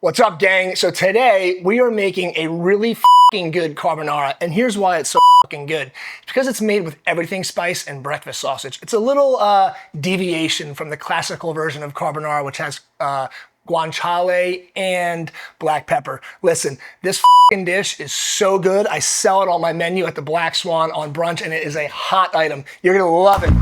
What's up, gang? So today we are making a really fucking good carbonara, and here's why it's so fucking good. It's because it's made with everything spice and breakfast sausage. It's a little deviation from the classical version of carbonara, which has guanciale and black pepper. Listen, this fucking dish is so good. I sell it on my menu at the Black Swan on brunch, and it is a hot item. You're gonna love it.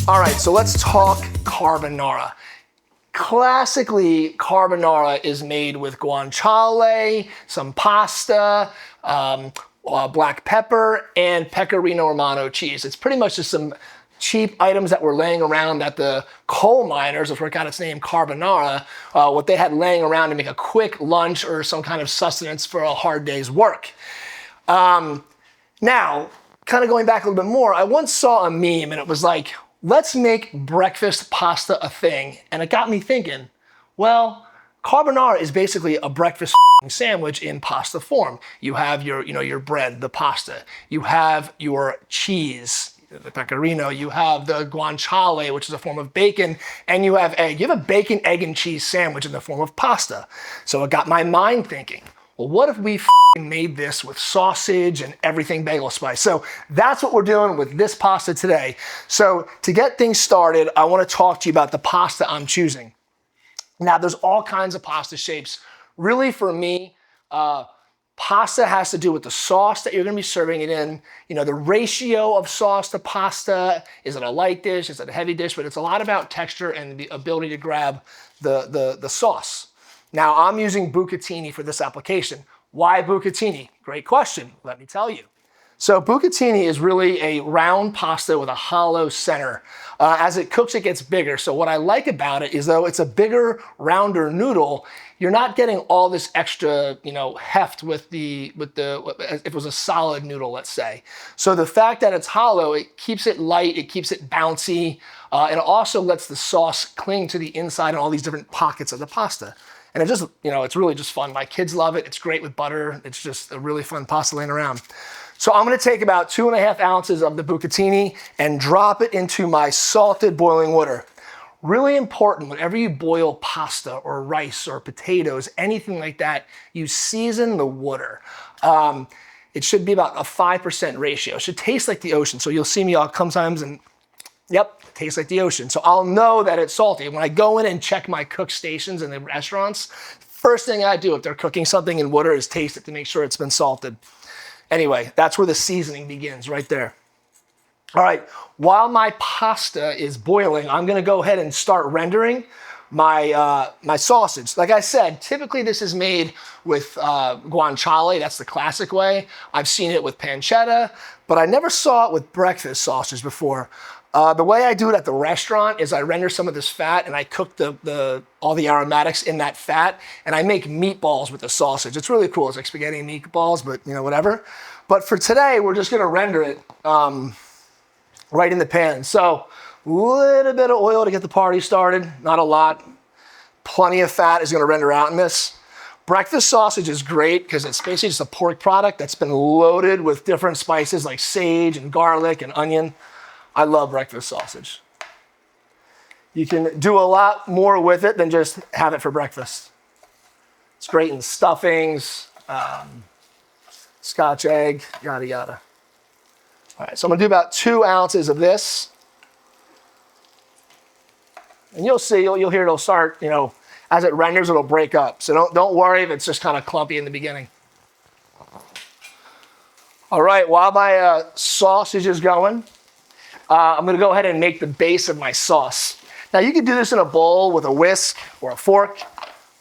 All right, so let's talk carbonara. Classically, carbonara is made with guanciale, some pasta, black pepper, and pecorino romano cheese. It's pretty much just some cheap items that were laying around at the coal miners, which got its name carbonara, what they had laying around to make a quick lunch or some kind of sustenance for a hard day's work. Now, kind of going back a little bit more, I once saw a meme and it was like, let's make breakfast pasta a thing. And it got me thinking, well, carbonara is basically a breakfast sandwich in pasta form. You have your bread, the pasta. You have your cheese, the pecorino. You have the guanciale, which is a form of bacon, and you have egg. You have a bacon, egg, and cheese sandwich in the form of pasta. So it got my mind thinking, well, what if we made this with sausage and everything bagel spice? So that's what we're doing with this pasta today. So to get things started, I want to talk to you about the pasta I'm choosing. Now, there's all kinds of pasta shapes. Really, for me, pasta has to do with the sauce that you're going to be serving it in. You know, the ratio of sauce to pasta. Is it a light dish? Is it a heavy dish? But it's a lot about texture and the ability to grab the sauce. Now, I'm using bucatini for this application. Why bucatini? Great question. Let me tell you. So bucatini is really a round pasta with a hollow center. As it cooks, it gets bigger. So what I like about it is, though it's a bigger, rounder noodle, you're not getting all this extra, heft with if it was a solid noodle, let's say. So the fact that it's hollow, it keeps it light, it keeps it bouncy, and it also lets the sauce cling to the inside and all these different pockets of the pasta. And it just, it's really just fun. My kids love it. It's great with butter. It's just a really fun pasta laying around. So I'm gonna take about 2.5 ounces of the bucatini and drop it into my salted boiling water. Really important, whenever you boil pasta or rice or potatoes, anything like that, you season the water. It should be about a 5% ratio. It should taste like the ocean. So you'll see me sometimes and yep, it tastes like the ocean. So I'll know that it's salty. When I go in and check my cook stations in the restaurants, first thing I do if they're cooking something in water is taste it to make sure it's been salted. Anyway, that's where the seasoning begins, right there. All right, while my pasta is boiling, I'm gonna go ahead and start rendering my sausage. Like I said, typically this is made with guanciale. That's the classic way. I've seen it with pancetta, but I never saw it with breakfast sausage before. The way I do it at the restaurant is I render some of this fat and I cook all the aromatics in that fat, and I make meatballs with the sausage. It's really cool. It's like spaghetti and meatballs, but whatever. But for today, we're just gonna render it right in the pan. So a little bit of oil to get the party started, not a lot. Plenty of fat is gonna render out in this. Breakfast sausage is great because it's basically just a pork product that's been loaded with different spices like sage and garlic and onion. I love breakfast sausage. You can do a lot more with it than just have it for breakfast. It's great in stuffings, Scotch egg, yada, yada. All right, so I'm gonna do about 2 ounces of this. And you'll see, you'll hear it'll start, as it renders, it'll break up. So don't worry if it's just kind of clumpy in the beginning. All right, while my sausage is going, I'm gonna go ahead and make the base of my sauce. Now you could do this in a bowl with a whisk or a fork,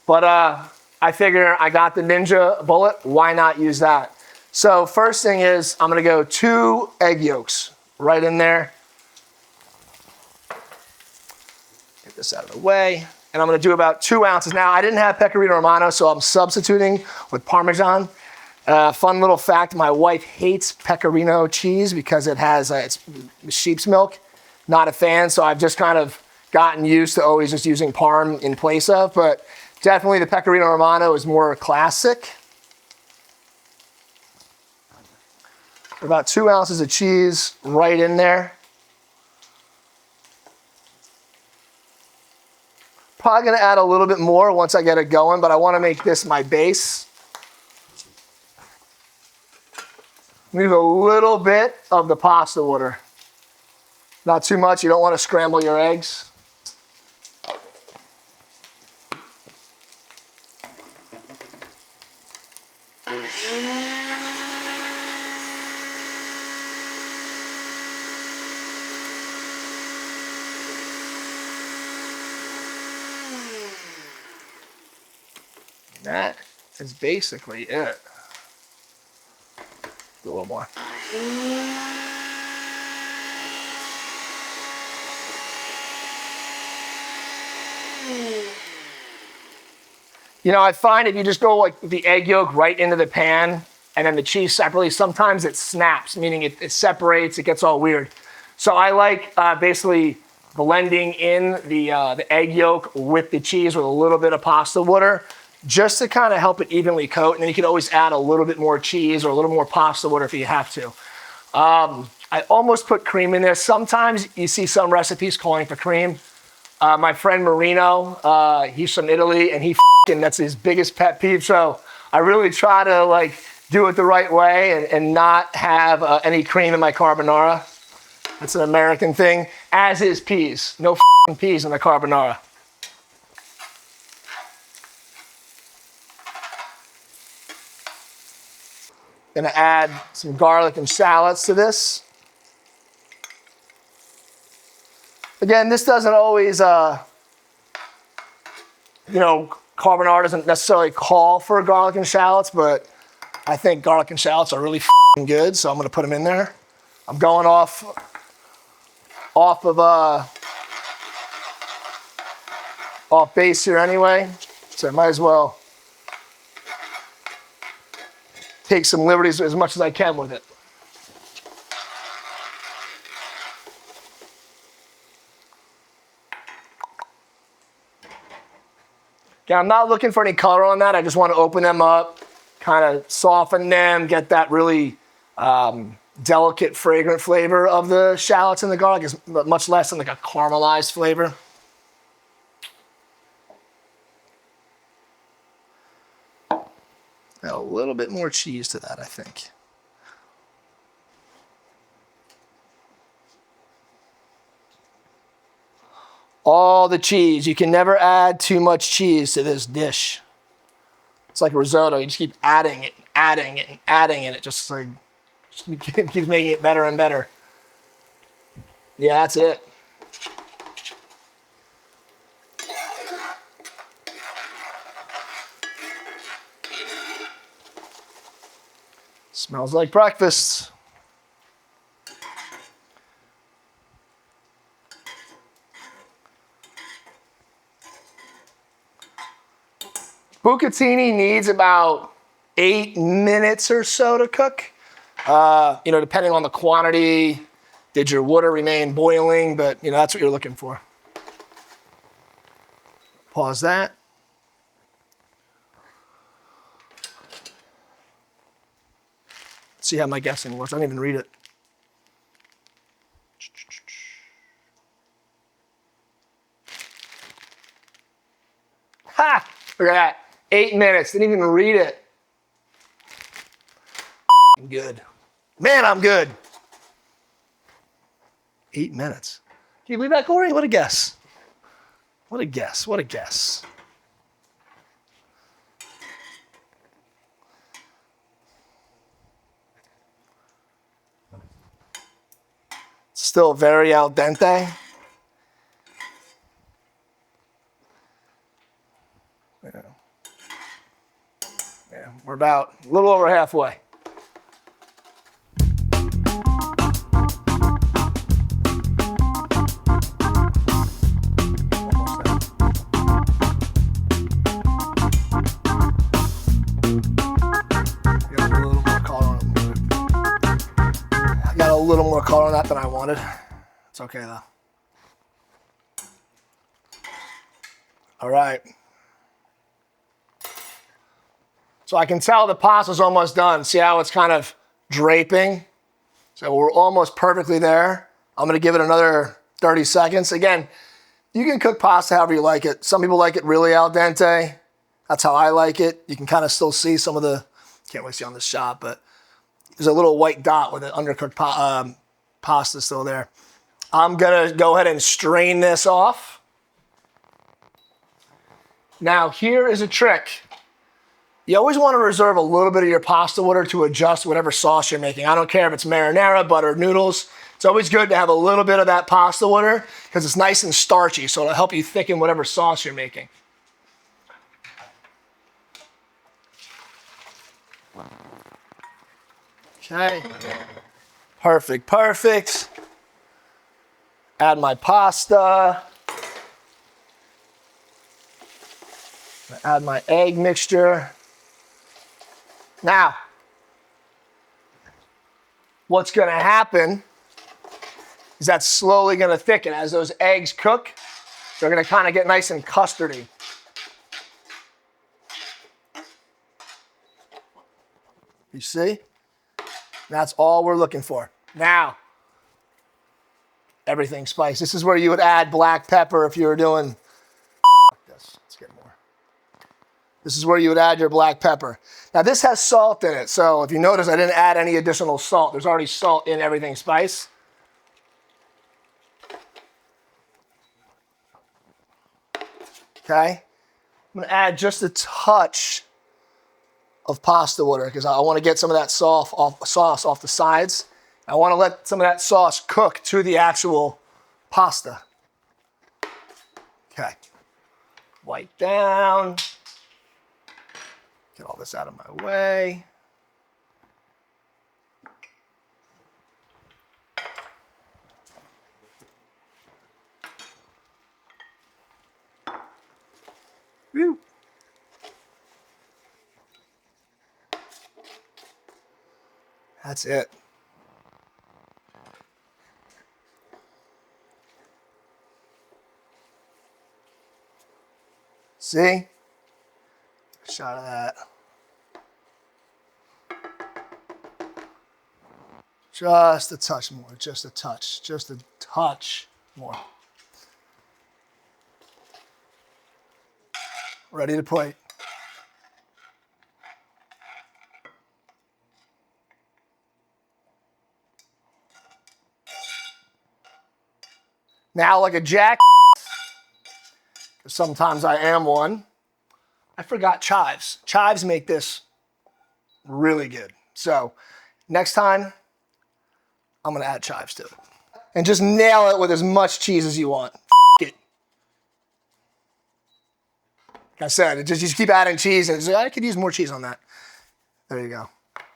but I figure I got the Ninja bullet, why not use that? So first thing is I'm gonna go 2 egg yolks right in there. Get this out of the way. And I'm gonna do about 2 ounces. Now I didn't have pecorino romano, so I'm substituting with Parmesan. Fun little fact, my wife hates pecorino cheese because it has it's sheep's milk. Not a fan, so I've just kind of gotten used to always just using Parm in place of, but Definitely the Pecorino Romano is more classic. About 2 ounces of cheese right in there. Probably gonna add a little bit more once I get it going, but I wanna make this my base. Leave a little bit of the pasta water. Not too much, you don't wanna scramble your eggs. That is basically it. Do a little more. You know, I find if you just go like the egg yolk right into the pan and then the cheese separately, sometimes it snaps, meaning it separates, it gets all weird. So I like basically blending in the egg yolk with the cheese with a little bit of pasta water, just to kind of help it evenly coat. And then you can always add a little bit more cheese or a little more pasta water if you have to. I almost put cream in there. Sometimes you see some recipes calling for cream. My friend Marino, he's from Italy, and that's his biggest pet peeve. So I really try to like do it the right way and not have any cream in my carbonara. That's an American thing, as is peas. No peas in the carbonara. Gonna add some garlic and shallots to this. Again, this doesn't always, carbonara doesn't necessarily call for garlic and shallots, but I think garlic and shallots are really good, so I'm gonna put them in there. I'm going off base here anyway, so I might as well take some liberties as much as I can with it. Again, I'm not looking for any color on that. I just want to open them up, kind of soften them, get that really delicate, fragrant flavor of the shallots and the garlic. It's much less than like a caramelized flavor. Add a little bit more cheese to that, I think. All the cheese. You can never add too much cheese to this dish. It's like risotto. You just keep adding it, adding it, and adding it. It just like keeps making it better and better. Yeah, that's it. Smells like breakfast. Bucatini needs about 8 minutes or so to cook. Depending on the quantity, did your water remain boiling? But that's what you're looking for. Pause that. See how my guessing works. I didn't even read it. Ha! Look at that. 8 minutes. Didn't even read it. Good. Man, I'm good. 8 minutes. Can you believe that, Corey? What a guess. What a guess. What a guess. Still very al dente. Yeah, we're about a little over halfway. A little more color on that than I wanted. It's okay though. All right. So I can tell the pasta's almost done. See how it's kind of draping? So we're almost perfectly there. I'm gonna give it another 30 seconds. Again, you can cook pasta however you like it. Some people like it really al dente. That's how I like it. You can kind of still see some of the, can't really see on this shot, but there's a little white dot with an undercooked pasta still there. I'm gonna go ahead and strain this off. Now here is a trick. You always want to reserve a little bit of your pasta water to adjust whatever sauce you're making. I don't care if it's marinara, butter, noodles. It's always good to have a little bit of that pasta water because it's nice and starchy, so it'll help you thicken whatever sauce you're making. Okay, perfect, perfect. Add my pasta. Add my egg mixture. Now, what's gonna happen is that's slowly gonna thicken. As those eggs cook, they're gonna kind of get nice and custardy. You see? That's all we're looking for. Now, everything spiced. This is where you would add black pepper if you were doing this. Let's get more. This is where you would add your black pepper. Now this has salt in it, so if you notice I didn't add any additional salt. There's already salt in everything spice. Okay, I'm gonna add just a touch of pasta water because I want to get some of that sauce off the sides. I want to let some of that sauce cook to the actual pasta. Okay, wipe down. Get all this out of my way. Woo. That's it. See? Shot of that. Just a touch more, just a touch more. Ready to plate. Now, like a jack, sometimes I am one, I forgot chives. Chives make this really good. So next time, I'm gonna add chives to it. And just nail it with as much cheese as you want. It. Like I said, you just keep adding cheese and it's like, I could use more cheese on that. There you go.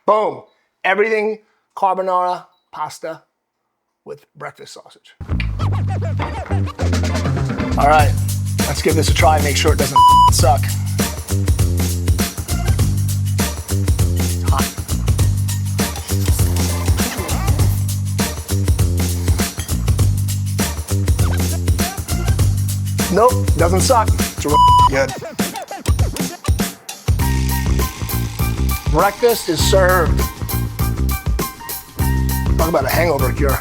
Boom. Everything carbonara pasta with breakfast sausage. All right, let's give this a try, make sure it doesn't suck. It's hot. Nope, doesn't suck. It's good. Breakfast is served. Talk about a hangover cure.